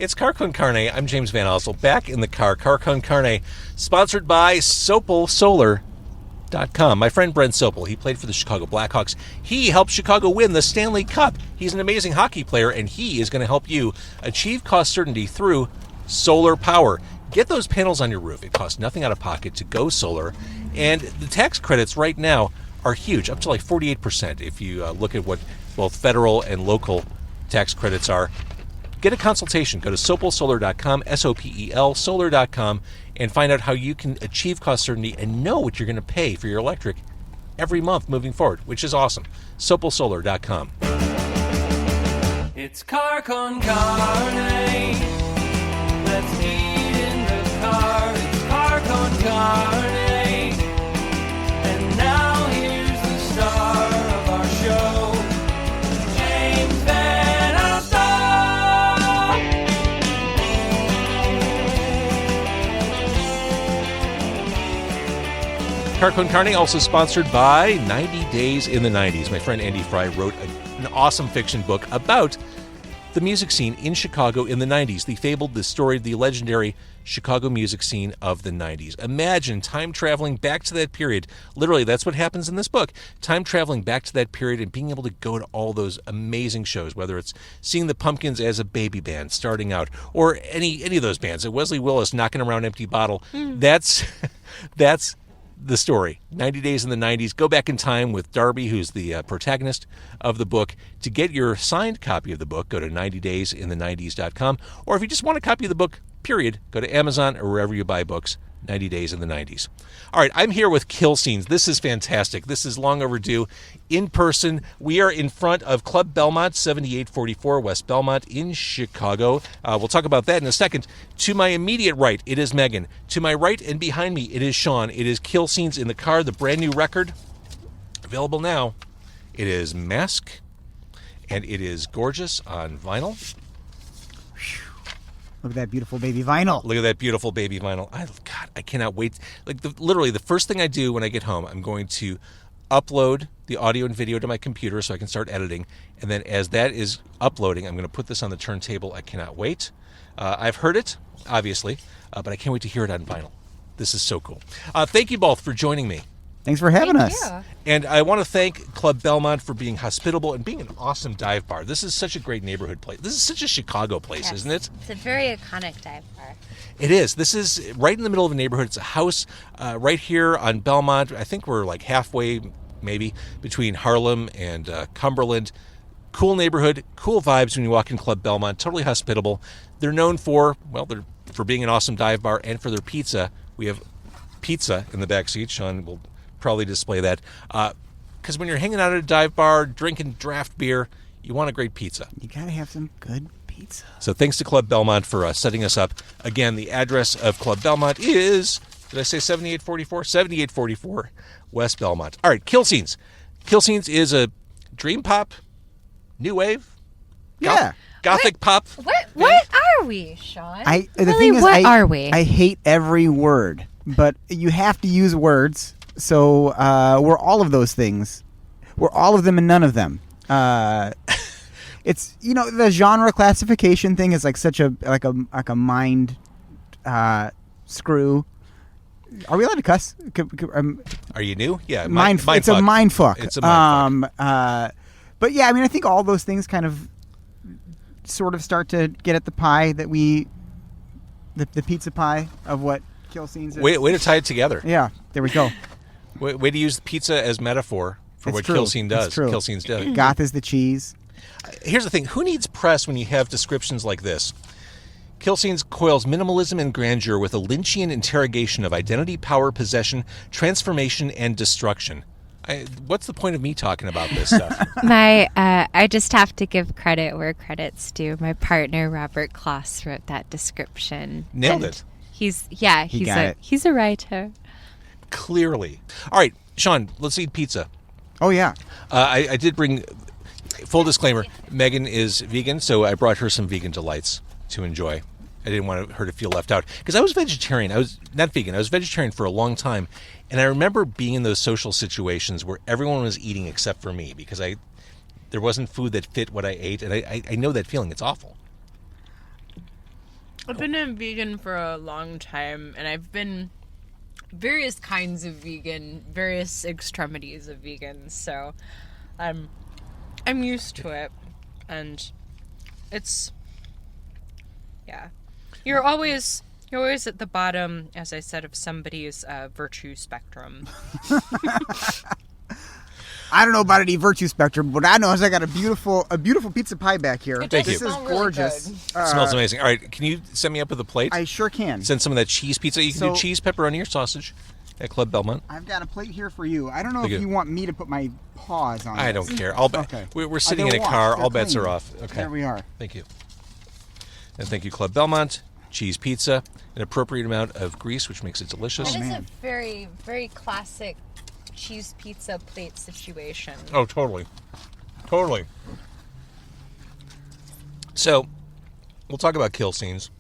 It's Car Con Carne. I'm James Van Osel, back in the car. Car Con Carne, sponsored by SopelSolar.com. My friend Brent Sopel, he played for the Chicago Blackhawks. He helped Chicago win the Stanley Cup. He's an amazing hockey player, and he is going to help you achieve cost certainty through solar power. Get those panels on your roof. It costs nothing out of pocket to go solar, and the tax credits right now are huge, up to like 48% if you look at what both federal and local tax credits are. Get a consultation. Go to sopelsolar.com, S-O-P-E-L, solar.com, and find out how you can achieve cost certainty and know what you're going to pay for your electric every month moving forward, which is awesome. sopelsolar.com. It's Car Con Carne. Let's eat in the car. It's Car Con Carne. And now here's the star of our show, James Van Osel. Car Con Carne also sponsored by 90 Days in the 90s. My friend Andy Fry wrote an awesome fiction book about the music scene in Chicago in the 90s. The storied, the legendary Chicago music scene of the 90s. Imagine time traveling back to that period. Literally, that's what happens in this book. Time traveling back to that period and being able to go to all those amazing shows, whether it's seeing the Pumpkins as a baby band starting out, or any of those bands. Wesley Willis knocking around Empty Bottle. That's the story. 90 Days in the 90s. Go back in time with Darby, who's the protagonist of the book. To get your signed copy of the book, go to 90daysinthe90s.com. Or if you just want a copy of the book, period, go to Amazon or wherever you buy books. 90 Days in the 90s. All right, I'm here with Kill Scenes. This is fantastic. This is long overdue. In person, we are in front of Club Belmont, 7844 West Belmont in Chicago. We'll talk about that in a second. To my immediate right, it is Meghan. To my right and behind me, it is Sean. It is Kill Scenes in the Car, the brand new record. Available now. It is Masque, and it is gorgeous on vinyl. Look at that beautiful baby vinyl. Look at that beautiful baby vinyl. I cannot wait. Literally, the first thing I do when I get home, I'm going to upload the audio and video to my computer so I can start editing. And then as that is uploading, I'm going to put this on the turntable. I cannot wait. I've heard it, obviously, but I can't wait to hear it on vinyl. This is so cool. Thank you both for joining me. Thanks for having us. You. And I want to thank Club Belmont for being hospitable and being an awesome dive bar. This is such a great neighborhood place. This is such a Chicago place, Yes. isn't it? It's a very iconic dive bar. It is. This is right in the middle of a neighborhood. It's a house right here on Belmont. I think we're like halfway, maybe, between Harlem and Cumberland. Cool neighborhood, cool vibes when you walk in Club Belmont. Totally hospitable. They're known for being an awesome dive bar and for their pizza. We have pizza in the back seat. Sean will probably display that. Because when you're hanging out at a dive bar, drinking draft beer, you want a great pizza. You gotta have some good pizza. So thanks to Club Belmont for setting us up. Again, the address of Club Belmont is, did I say 7844? 7844 West Belmont. All right, Kill Scenes. Kill Scenes is a dream pop, new wave, Yeah. gothic pop. What are we, Sean? The Really, thing is, what are we? I hate every word, but you have to use words. So we're all of those things. We're all of them and none of them. It's the genre classification thing is like such a mind screw. Are we allowed to cuss? Are you new? Yeah, It's a mind fuck. It's a mind fuck. But yeah, I mean, I think all those things kind of sort of start to get at the pie that the pizza pie of what Kill Scenes is. Way to tie it together. Yeah, there we go. Way to use pizza as metaphor for what Kill Scene does. It's true. Kill Scenes does. Goth is the cheese. Here's the thing. Who needs press when you have descriptions like this? Kill Scenes coils minimalism and grandeur with a Lynchian interrogation of identity, power, possession, transformation, and destruction. What's the point of me talking about this stuff? I just have to give credit where credit's due. My partner, Robert Kloss, wrote that description. Nailed it. He's a writer. Clearly. All right, Sean, let's eat pizza. Oh, yeah. I did bring, full disclaimer, Meghan is vegan, so I brought her some vegan delights to enjoy. I didn't want her to feel left out. Because I was vegetarian. I was not vegan. I was vegetarian for a long time. And I remember being in those social situations where everyone was eating except for me because there wasn't food that fit what I ate. And I know that feeling. It's awful. I've been a vegan for a long time, and I've been various kinds of vegan, various extremities of vegans, so I'm used to it, and it's, yeah. You're always at the bottom, as I said, of somebody's virtue spectrum. I don't know about any virtue spectrum, but I know is I got a beautiful pizza pie back here. Thank you. This is gorgeous. It smells amazing. All right, can you send me up with a plate? I sure can. Send some of that cheese pizza. You can do cheese, pepperoni, or sausage at Club Belmont. I've got a plate here for you. I don't know Thank if you. you want me to put my paws on I this. don't care. Okay. We're sitting in They're a car. washed. All They're bets are clean. off. Okay. There we are. Thank you. And thank you, Club Belmont. Cheese pizza, an appropriate amount of grease, which makes it delicious. That is man. a very, very classic cheese pizza plate situation. Oh, totally. Totally. So, we'll talk about kill scenes.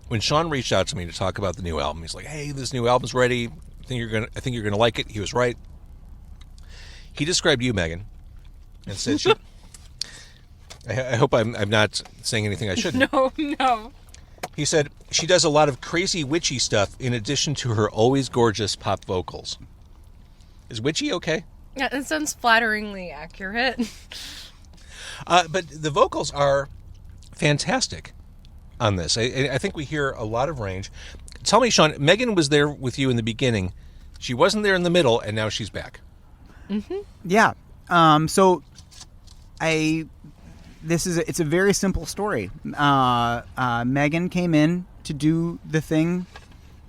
When Sean reached out to me to talk about the new album, he's like, "Hey, this new album's ready. I think you're gonna like it." He was right. He described you, Meghan, and said, I hope I'm not saying anything I shouldn't. No. He said, she does a lot of crazy witchy stuff in addition to her always gorgeous pop vocals. Is witchy okay? Yeah, that sounds flatteringly accurate. But the vocals are fantastic on this. I think we hear a lot of range. Tell me, Sean, Meghan was there with you in the beginning. She wasn't there in the middle, and now she's back. Mm-hmm. Yeah. It's a very simple story. Meghan came in to do the thing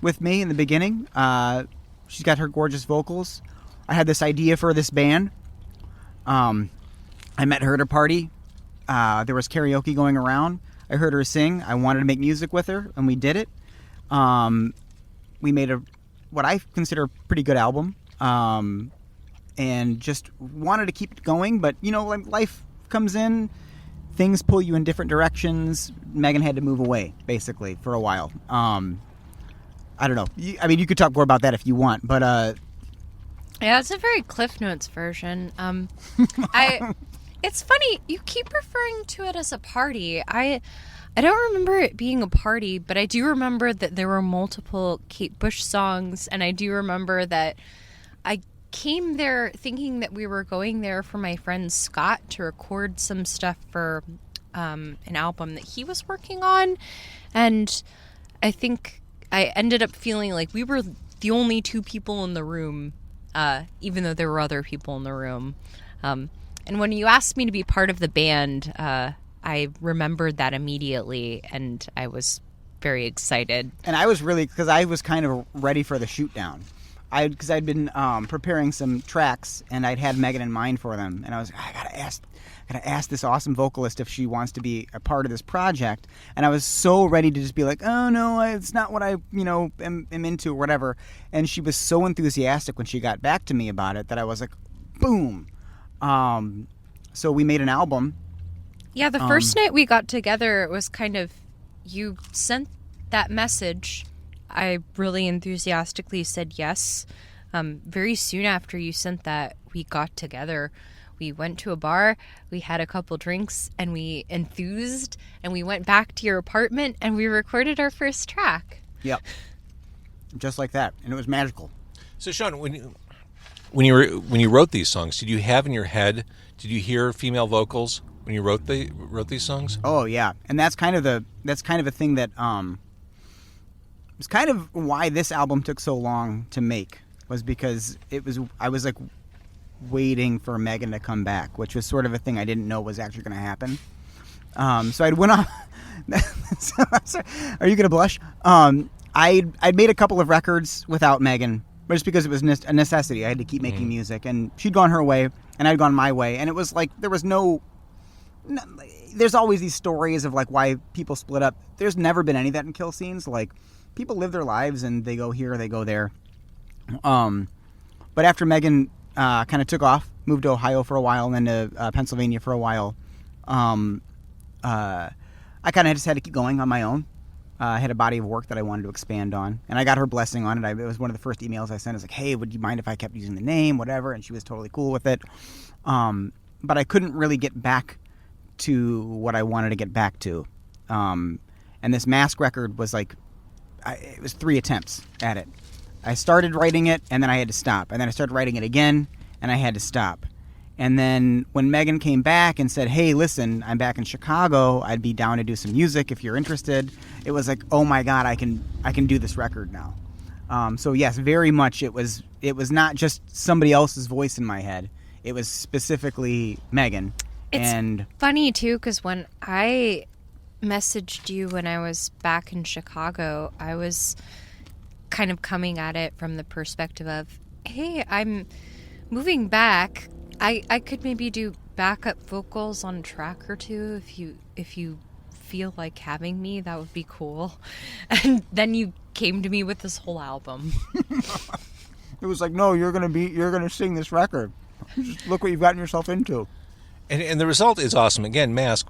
with me in the beginning. She's got her gorgeous vocals. I had this idea for this band. I met her at a party. There was karaoke going around. I heard her sing. I wanted to make music with her, and we did it. We made what I consider a pretty good album, and just wanted to keep it going. But, like life comes in, things pull you in different directions. Meghan had to move away, basically, for a while. I don't know. You could talk more about that if you want, but... Yeah, it's a very Cliff Notes version. It's funny, you keep referring to it as a party. I don't remember it being a party, but I do remember that there were multiple Kate Bush songs, and I do remember that I came there thinking that we were going there for my friend Scott to record some stuff for an album that he was working on, and I think I ended up feeling like we were the only two people in the room, even though there were other people in the room. And when you asked me to be part of the band, I remembered that immediately, and I was very excited. And I was really, because I was kind of ready for the shoot down. Because I'd been preparing some tracks, and I'd had Meghan in mind for them. And I was, I gotta ask this awesome vocalist if she wants to be a part of this project. And I was so ready to just be like, oh no, it's not what I am into or whatever. And she was so enthusiastic when she got back to me about it that I was like, boom. So we made an album. Yeah, the first night we got together, it was kind of, you sent that message. I really enthusiastically said yes. Very soon after you sent that, we got together. We went to a bar, we had a couple drinks, and we enthused, and we went back to your apartment, and we recorded our first track. Yep. Just like that. And it was magical. So, Sean, when you wrote these songs, did you have in your head, did you hear female vocals when you wrote these songs? Oh yeah, and that's kind of a thing that it's kind of why this album took so long to make, was because I was like waiting for Meghan to come back, which was sort of a thing I didn't know was actually going to happen. So I went off. Are you going to blush? I'd made a couple of records without Meghan, but just because it was a necessity. I had to keep making music, and she'd gone her way, and I'd gone my way, and it was like there was no. There's always these stories of like why people split up. There's never been any of that in kill scenes. Like people live their lives and they go here, they go there. But after Meghan kind of took off, moved to Ohio for a while, and then to Pennsylvania for a while, I kind of just had to keep going on my own. I had a body of work that I wanted to expand on, and I got her blessing on it. It was one of the first emails I sent. I was like, "Hey, would you mind if I kept using the name, whatever?" And she was totally cool with it. But I couldn't really get back to what I wanted to get back to. And this Masque record was like, it was 3 attempts at it. I started writing it, and then I had to stop. And then I started writing it again, and I had to stop. And then when Meghan came back and said, hey, listen, I'm back in Chicago. I'd be down to do some music if you're interested. It was like, oh my God, I can do this record now. So yes, very much it was not just somebody else's voice in my head. It was specifically Meghan. It's funny, too, because when I messaged you when I was back in Chicago, I was kind of coming at it from the perspective of, hey, I'm moving back. I could maybe do backup vocals on a track or two if you feel like having me. That would be cool. And then you came to me with this whole album. It was like, no, you're gonna sing this record. Just look what you've gotten yourself into. And the result is awesome. Again, Masque.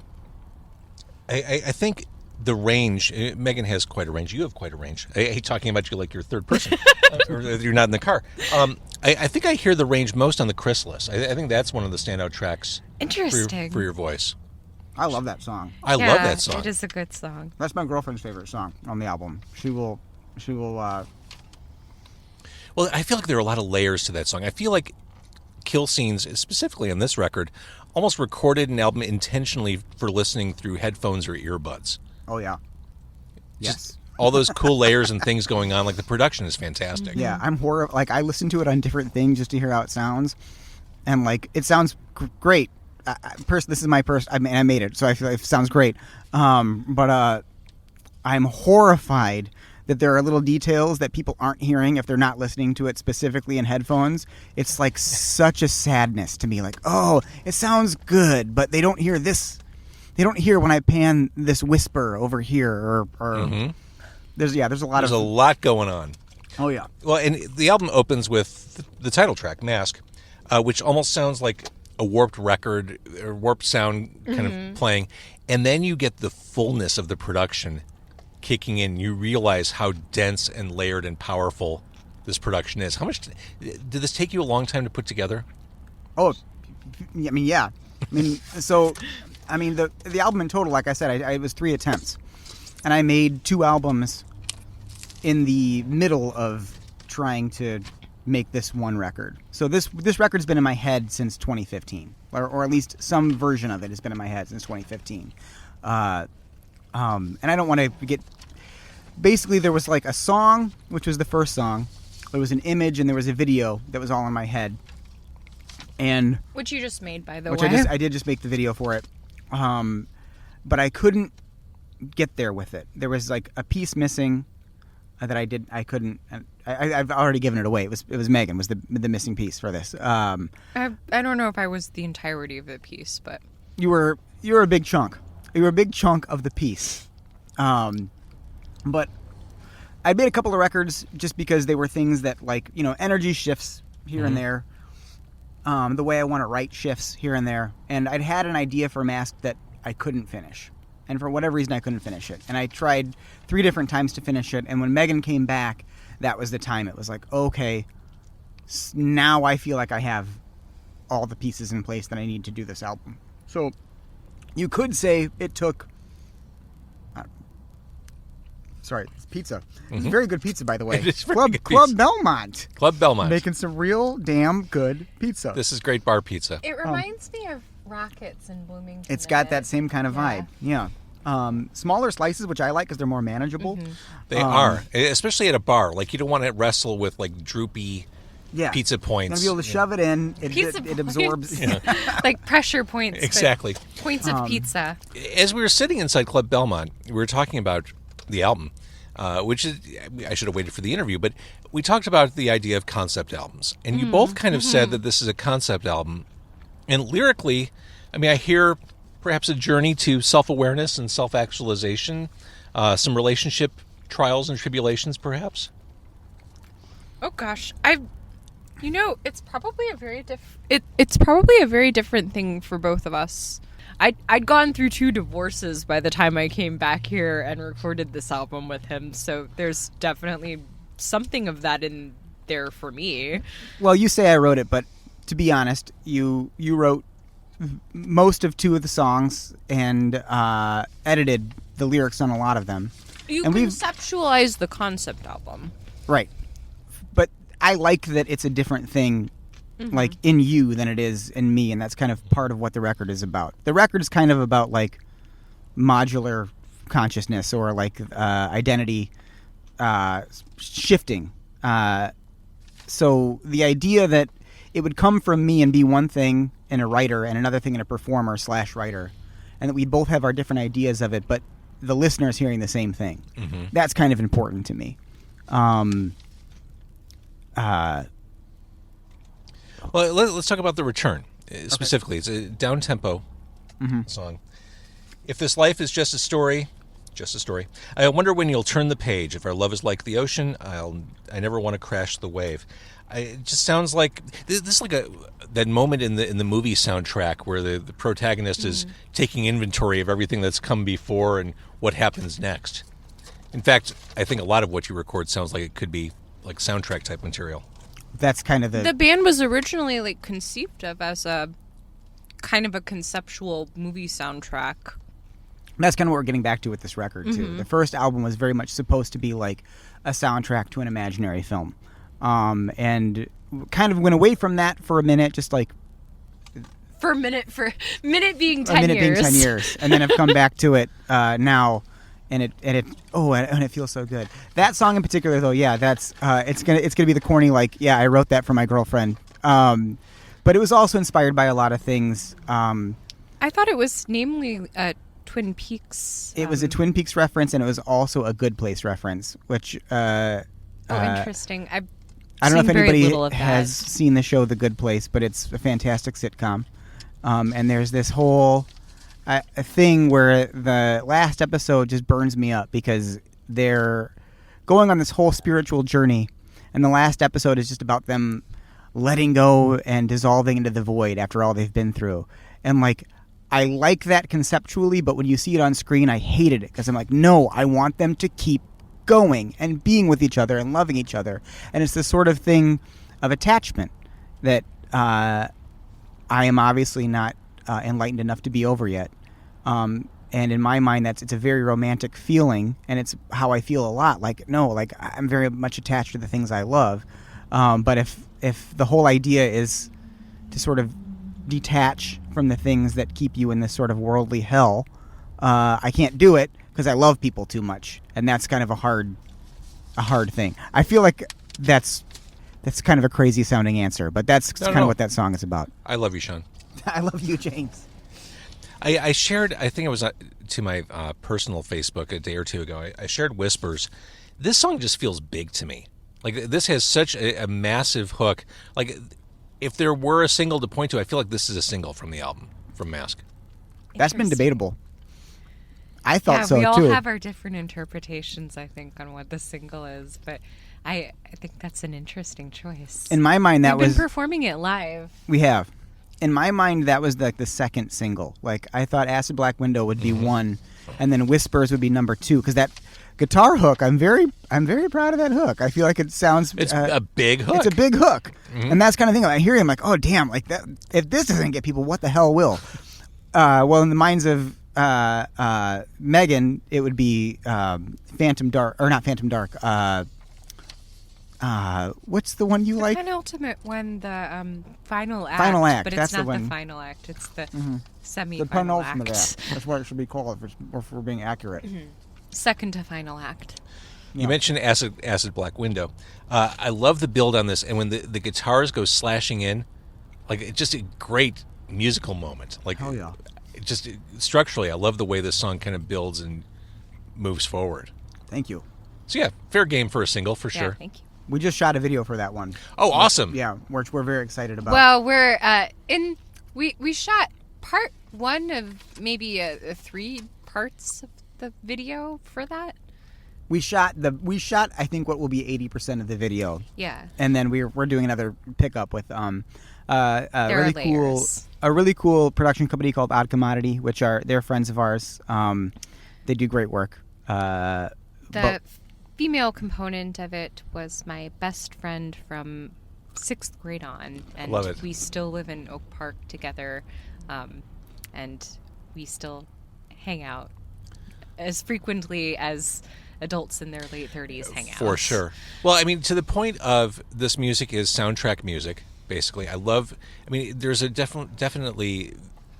I think the range. Meghan has quite a range. You have quite a range. I hate talking about you like you're third person, or you're not in the car. I think I hear the range most on the Chrysalis. I think that's one of the standout tracks. Interesting. For your voice. I love that song. I love that song. It is a good song. That's my girlfriend's favorite song on the album. She will. Well, I feel like there are a lot of layers to that song. I feel like Kill Scenes, specifically on this record, almost recorded an album intentionally for listening through headphones or earbuds. Oh yeah. Just all those cool layers and things going on. Like the production is fantastic. Yeah, I'm like I listen to it on different things just to hear how it sounds, and like it sounds great. This is my I made it, so I feel like it sounds great. But I'm horrified that there are little details that people aren't hearing if they're not listening to it specifically in headphones. It's like such a sadness to me. Like, oh, it sounds good, but they don't hear this. They don't hear when I pan this whisper over here, or there's a lot going on. Oh yeah. Well, and the album opens with the title track, Masque, which almost sounds like a warped record or warped sound kind of playing, and then you get the fullness of the production kicking in. You realize how dense and layered and powerful this production is. How much did this take you a long time to put together? Oh, I mean, yeah. The album in total, like I said, it was 3 attempts, and I made 2 albums in the middle of trying to make this one record. So this record's been in my head since 2015, or at least some version of it has been in my head since 2015. And I don't want to get... Basically, there was like a song, which was the first song. There was an image, and there was a video that was all in my head. And which you just made, by the way. I did just make the video for it. But I couldn't get there with it. There was like a piece missing that I couldn't... I've already given it away. It was Meghan was the missing piece for this. I don't know if I was the entirety of the piece, but... You were a big chunk. You were a big chunk of the piece. But I made a couple of records just because they were things that, like, energy shifts here and there. The way I want to write shifts here and there. And I'd had an idea for Masque that I couldn't finish. And for whatever reason, I couldn't finish it. And I tried 3 different times to finish it. And when Meghan came back, that was the time. It was like, okay, now I feel like I have all the pieces in place that I need to do this album. So you could say it took... Sorry, it's pizza. It's very good pizza, by the way. It is very Club good pizza. Belmont. Club Belmont. Making some real damn good pizza. This is great bar pizza. It reminds me of Rockets in Bloomington. It's got that same kind of vibe. Yeah. Smaller slices, which I like because they're more manageable. They are, especially at a bar. Like, you don't want to wrestle with like droopy pizza points. You're going to be able to shove it in. It absorbs. Like pressure points. Exactly. Points of pizza. As we were sitting inside Club Belmont, we were talking about the album, which is, I should have waited for the interview, but we talked about the idea of concept albums. And you both kind of said that this is a concept album. And lyrically, I mean, I hear perhaps a journey to self-awareness and self-actualization, some relationship trials and tribulations, perhaps. Oh gosh, it's probably a very it's probably a very different thing for both of us. I'd gone through 2 divorces by the time I came back here and recorded this album with him, so there's definitely something of that in there for me. Well, you say I wrote it, but to be honest, you wrote most of 2 of the songs and edited the lyrics on a lot of them. You And we've- conceptualize the concept album. Right. But I like that it's a different thing, like, in you than it is in me, and that's kind of part of what the record is about. The record is kind of about, like, modular consciousness or, like, identity shifting. So the idea that it would come from me and be one thing in a writer and another thing in a performer / writer, and that we both have our different ideas of it, but the listener's hearing the same thing. That's kind of important to me. Well, let's talk about The Return specifically. It's a down-tempo song. If this life is just a story, I wonder when you'll turn the page. If our love is like the ocean, I never want to crash the wave. It just sounds like this is like that moment in the movie soundtrack where the protagonist is taking inventory of everything that's come before and what happens next. In fact, I think a lot of what you record sounds like it could be like soundtrack type material. That's kind of The band was originally like conceived of as a kind of a conceptual movie soundtrack. That's kind of what we're getting back to with this record, too. The first album was very much supposed to be like a soundtrack to an imaginary film. And kind of went away from that for a minute, just like For minute being 10 a minute years. being 10 years. And then I've come back to it now, and it feels so good. That song in particular, though, yeah, that's it's gonna be the corny, like, yeah, I wrote that for my girlfriend. But it was also inspired by a lot of things. I thought it was namely Twin Peaks. It was a Twin Peaks reference, and it was also a Good Place reference, which interesting. I don't know if seen very little anybody of has that. seen the show The Good Place, but it's a fantastic sitcom. And there's this whole thing where the last episode just burns me up because they're going on this whole spiritual journey, and the last episode is just about them letting go and dissolving into the void after all they've been through. And, like, I like that conceptually, but when you see it on screen, I hated it because I'm like, no, I want them to keep going and being with each other and loving each other. And it's this sort of thing of attachment that I am obviously not enlightened enough to be over yet. And in my mind, it's a very romantic feeling, and it's how I feel a lot. Like, no, like, I'm very much attached to the things I love. But if the whole idea is to sort of detach from the things that keep you in this sort of worldly hell, I can't do it because I love people too much, and that's kind of a hard thing. I feel like that's kind of a crazy sounding answer, but that's kind of what that song is about. I love you, Sean. I love you, James. I shared, I think it was to my personal Facebook a day or two ago, I shared Whispers. This song just feels big to me. Like, this has such a massive hook. Like, if there were a single to point to, I feel like this is a single from the album, from Masque. That's been debatable. I thought so, we all too. have our different interpretations, I think, on what the single is, but I think that's an interesting choice. In my mind, that We've was... been performing it live. We have. In my mind, that was like the second single. Like, I thought Acid Black Window would be one, and then Whispers would be number 2, because that guitar hook, I'm very proud of that hook. I feel like it sounds... It's a big hook. It's a big hook. And that's kind of thing. I hear him like, oh, damn, like that. If this doesn't get people, what the hell will? Well, in the minds of Meghan, it would be Phantom Dark, or not Phantom Dark. What's the one you The like? penultimate one, the final act. Final act, But that's it's the not one. the final act. It's the The semi-final penultimate act. act. That's what it should be called if we're being accurate. Second to final act. You mentioned Acid Black Window. I love the build on this, and when the guitars go slashing in, like, it's just a great musical moment. Like, Hell yeah. Just structurally, I love the way this song kind of builds and moves forward. Thank you. So yeah, fair game for a single for Yeah, sure. thank you. We just shot a video for that one. Oh, awesome! Yeah, which we're very excited about. Well, we're we shot part 1 of maybe 3 parts of the video for that. we shot I think what will be 80% of the video. Yeah. And then we're doing another pickup with There are layers. a really cool production company called Odd Commodity, which they're friends of ours. They do great work. The female component of it was my best friend from 6th grade on, and Love it. we still live in Oak Park together. and we still hang out as frequently as adults in their late 30s hang out. For sure. Well, I mean, to the point of this music is soundtrack music, basically. There's a definitely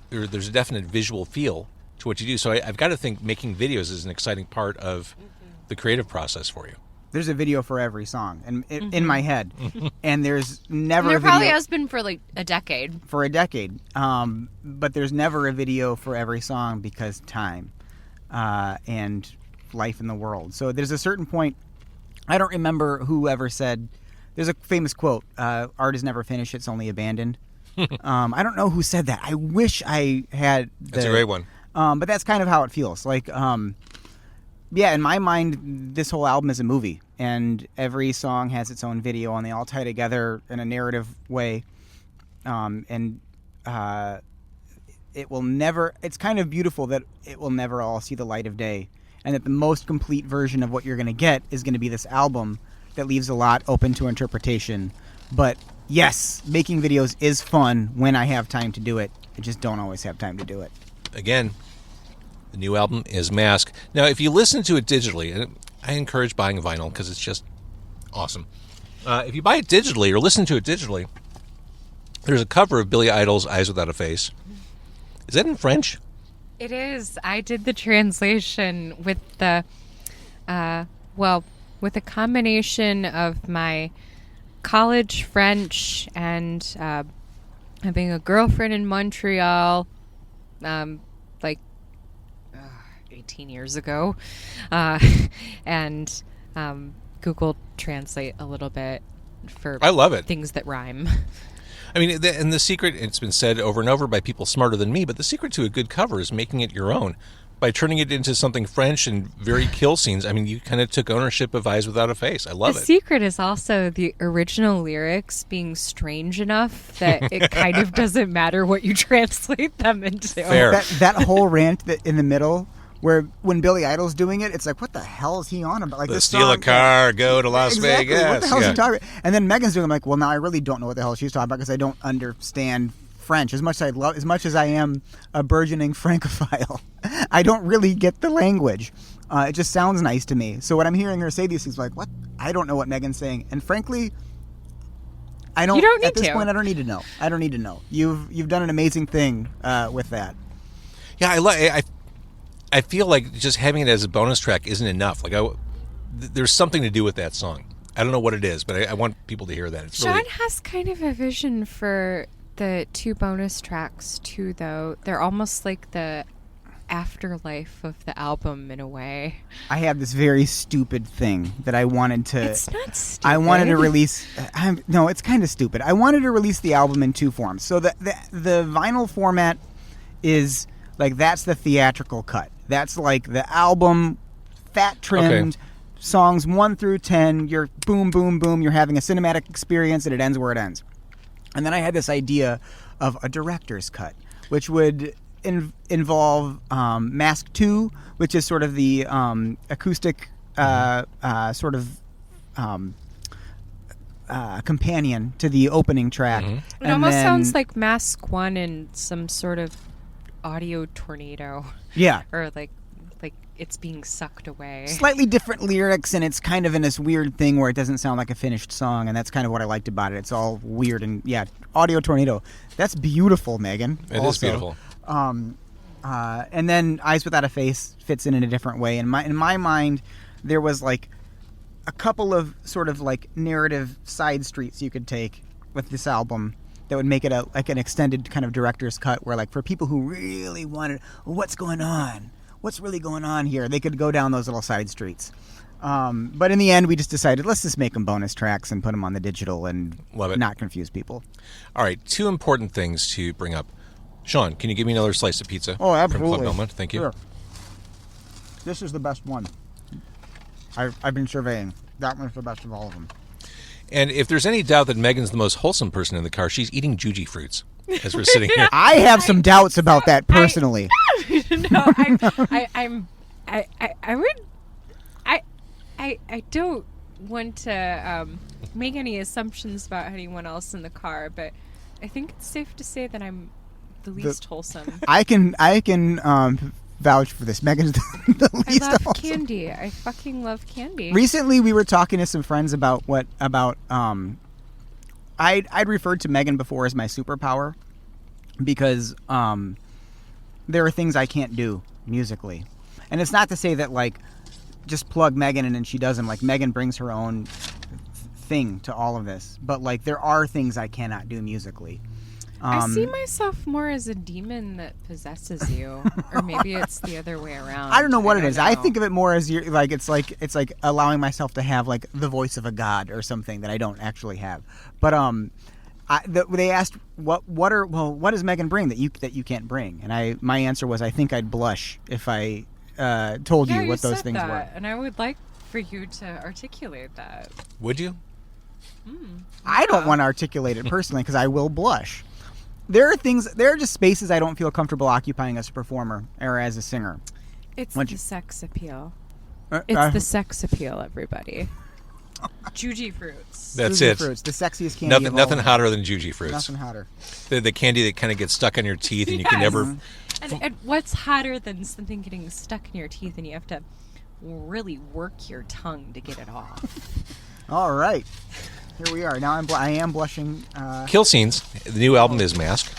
there's a definite visual feel to what you do. So I've got to think making videos is an exciting part of the creative process for you. There's a video for every song, and in my head, and there's never There a video probably has been for like a decade. for a decade. But there's never a video for every song because time and life in the world. So there's a certain point. I don't remember who ever said. There's a famous quote: "Art is never finished; it's only abandoned." I don't know who said that. I wish I had. That's a great one. But that's kind of how it feels. Like, yeah, in my mind, this whole album is a movie, and every song has its own video, and they all tie together in a narrative way. It will never. It's kind of beautiful that it will never all see the light of day, and that the most complete version of what you're going to get is going to be this album that leaves a lot open to interpretation. But yes, making videos is fun when I have time to do it. I just don't always have time to do it. Again, the new album is Masque. Now, if you listen to it digitally, and I encourage buying a vinyl because it's just awesome. If you buy it digitally or listen to it digitally, there's a cover of Billy Idol's Eyes Without a Face. Is that in French? It is. I did the translation with the, with a combination of my college French and having a girlfriend in Montreal, 18 years ago, and Google Translate a little bit for I love it. Things that rhyme. I mean, and the secret, it's been said over and over by people smarter than me, but the secret to a good cover is making it your own. By turning it into something French and very kill scenes, I mean, you kind of took ownership of Eyes Without a Face. I love it. The secret is also the original lyrics being strange enough that it kind of doesn't matter what you translate them into. Fair. That whole rant that in the middle, where when Billy Idol's doing it, it's like, what the hell is he on about? Like, this steal a song, car, go to Las exactly. Vegas. What the hell is he talking about? And then Megan's doing, I'm like, well, now I really don't know what the hell she's talking about because I don't understand French as much as I am a burgeoning Francophile. I don't really get the language. It just sounds nice to me. So when I'm hearing her say these things, like, what? I don't know what Megan's saying. And frankly, I don't. You don't need at this to. point, I don't need to know. I don't need to know. You've done an amazing thing with that. Yeah, I feel like just having it as a bonus track isn't enough. Like, there's something to do with that song. I don't know what it is, but I want people to hear that. It's Sean really... has kind of a vision for the two bonus tracks too, though. They're almost like the afterlife of the album in a way. I have this very stupid thing that I wanted to. It's not stupid. I wanted to release. No, it's kind of stupid. I wanted to release the album in two forms. So the vinyl format is like that's the theatrical cut. That's like the album, fat trimmed, songs 1 through 10. You're boom, boom, boom. You're having a cinematic experience, and it ends where it ends. And then I had this idea of a director's cut, which would involve Masque 2, which is sort of the acoustic companion to the opening track. It almost sounds like Masque 1 and some sort of audio tornado. Yeah. Or like it's being sucked away. Slightly different lyrics, and it's kind of in this weird thing where it doesn't sound like a finished song, and that's kind of what I liked about it. It's all weird, and yeah, audio tornado. That's beautiful, Megan. It is beautiful. And then Eyes Without a Face fits in a different way. In my mind, there was like a couple of sort of like narrative side streets you could take with this album that would make it like an extended kind of director's cut, where like for people who really wanted, what's going on? What's really going on here? They could go down those little side streets. But in the end, we just decided, let's just make them bonus tracks and put them on the digital and not confuse people. All right, 2 important things to bring up. Sean, can you give me another slice of pizza? Oh, absolutely. From Club Belmont? Thank you. Sure. This is the best one. I've been surveying. That one's the best of all of them. And if there's any doubt that Megan's the most wholesome person in the car, she's eating Juji fruits as we're sitting here. I have some doubts about that personally. I don't want to make any assumptions about anyone else in the car, but I think it's safe to say that I'm the least wholesome. I can vouch for this. Meghan's the I least love wholesome. candy. I fucking love candy. Recently, we were talking to some friends about I'd referred to Meghan before as my superpower because there are things I can't do musically, and it's not to say that like just plug Meghan in and she does them. Like Meghan brings her own thing to all of this, but like there are things I cannot do musically. I see myself more as a demon that possesses you, or maybe it's the other way around. I don't know what it is. I know. think of it more as it's like allowing myself to have like the voice of a god or something that I don't actually have. But they asked what does Meghan bring that you can't bring, and my answer was I think I'd blush if I told Yeah, you what those said things that, were. and I would like for you to articulate that. Would you? I don't want to articulate it personally because I will blush. There are just spaces I don't feel comfortable occupying as a performer or as a singer. It's What'd the you- sex appeal. Uh, It's the sex appeal, everybody. Juji fruits. That's Tutti it. Fruits, the sexiest candy. of all. Nothing hotter than Juji fruits. Nothing hotter. The candy that kind of gets stuck on your teeth and you can Yes. never. And what's hotter than something getting stuck in your teeth and you have to really work your tongue to get it off? All right, here we are. Now I am blushing. Kill Scenes. The new album is Masque.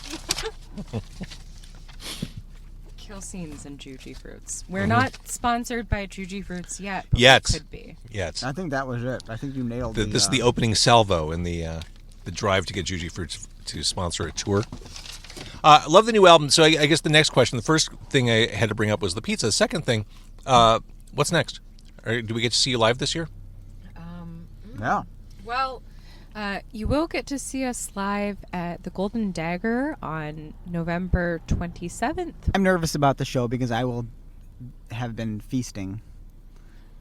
Kill scenes and Juji fruits. We're not sponsored by Juji fruits yet. But Yet. we could be. Yes. I think that was it. I think you nailed it. This is the opening salvo in the drive to get Juji Fruits to sponsor a tour. Love the new album. So I guess the next question, the first thing I had to bring up was the pizza. The second thing, what's next? Do we get to see you live this year? Yeah. Well, you will get to see us live at the Golden Dagger on November 27th. I'm nervous about the show because I will have been feasting.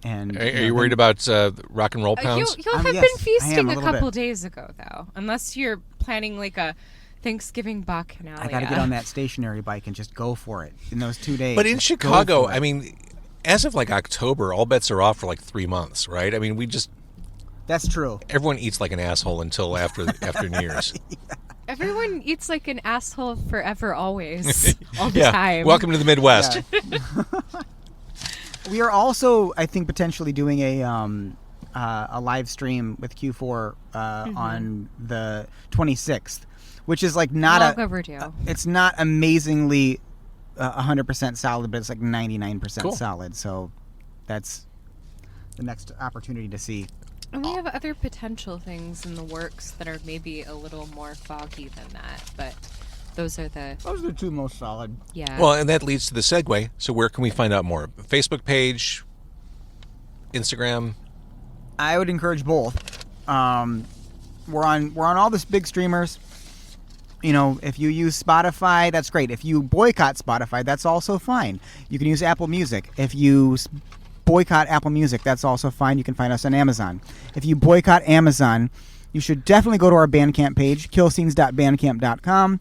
And Are you worried about rock and roll pounds? You'll have yes, been I am feasting a a little couple bit. days ago, though. Unless you're planning like a Thanksgiving Bacchanalia. I got to get on that stationary bike and just go for it in those 2 days. But in Just go Chicago, for it. I mean, as of like October, all bets are off for like 3 months, right? I mean, That's true. everyone eats like an asshole until after New Year's. Everyone eats like an asshole forever, always, all the time. Welcome to the Midwest. Yeah. We are also, I think, potentially doing a live stream with Q4 on the 26th, which is like not Long overdue. It's not amazingly 100% solid, but it's like 99% Cool. solid. So that's the next opportunity to see. And we have other potential things in the works that are maybe a little more foggy than that, but those are the Those are the two most solid. Well, and that leads to the segue. So where can we find out more? Facebook page, Instagram. I would encourage both. We're on all the big streamers. You know, if you use Spotify, that's great. If you boycott Spotify, that's also fine. You can use Apple Music. If you boycott Apple Music, that's also fine. You can find us on Amazon. If you boycott Amazon, you should definitely go to our Bandcamp page, killscenes.bandcamp.com.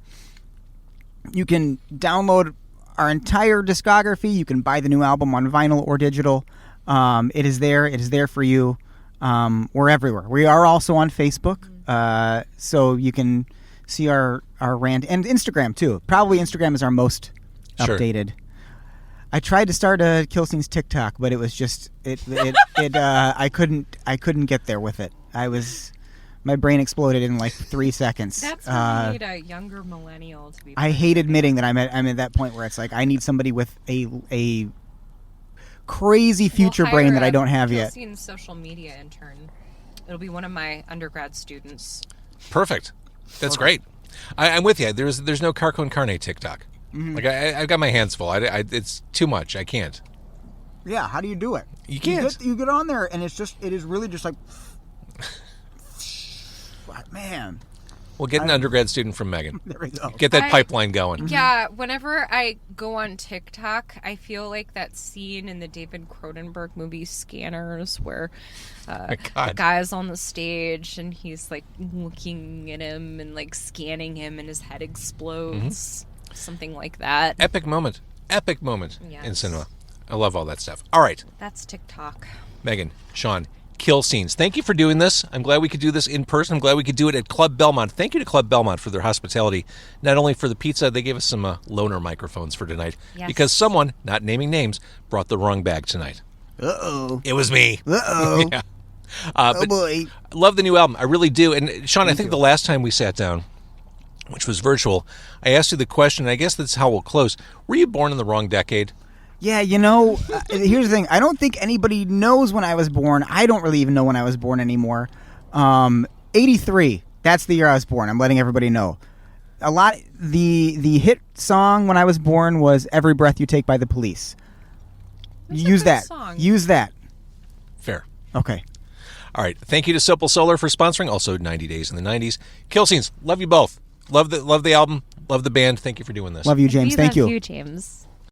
You can download our entire discography. You can buy the new album on vinyl or digital. It is there. It is there for you. We're everywhere. We are also on Facebook, so you can see our rant, and Instagram too. Probably Instagram is our most Sure. updated. I tried to start a Kill Scenes TikTok, but it was just I couldn't get there with it. My brain exploded in like 3 seconds. That's why we need a younger millennial to be. I hate admitting that I'm at that point where it's like I need somebody with a crazy future We'll brain hire that I a don't have Kill yet. Scenes social media intern. It'll be one of my undergrad students. Perfect. That's great. I'm with you. There's no Car Con Carne TikTok. Like I've got my hands full. It's too much. I can't. Yeah, how do you do it? You can't. You get on there and it is really just like man. Well, get an undergrad student from Meghan. There we go. Get that I- pipeline going. Yeah, whenever I go on TikTok, I feel like that scene in the David Cronenberg movie Scanners where My the God. guy's on the stage and he's like looking at him and like scanning him and his head explodes. Something like that. Epic moment. Epic moment in Yes. cinema. I love all that stuff. All right, That's TikTok. Meghan, Sean, Kill Scenes. Thank you for doing this. I'm glad we could do this in person. I'm glad we could do it at Club Belmont. Thank you to Club Belmont for their hospitality. Not only for the pizza, they gave us some loaner microphones for tonight. Yes. Because someone, not naming names, brought the wrong bag tonight. Uh-oh. It was me. Uh-oh. Yeah. Oh, But boy. I love the new album. I really do. And Sean, I think the last time we sat down, which was virtual, I asked you the question, and I guess that's how we'll close. Were you born in the wrong decade? Yeah, here's the thing. I don't think anybody knows when I was born. I don't really even know when I was born anymore. 83. That's the year I was born. I'm letting everybody know. The hit song when I was born was "Every Breath You Take" by The Police. That's a Use good that. song. Use that. Fair. Okay. All right. Thank you to Simple Solar for sponsoring. Also, 90 Days in the 90s. Kill Scenes. Love you both. Love the album. Love the band. Thank you for doing this. Love you, James. We Thank love you. you, James.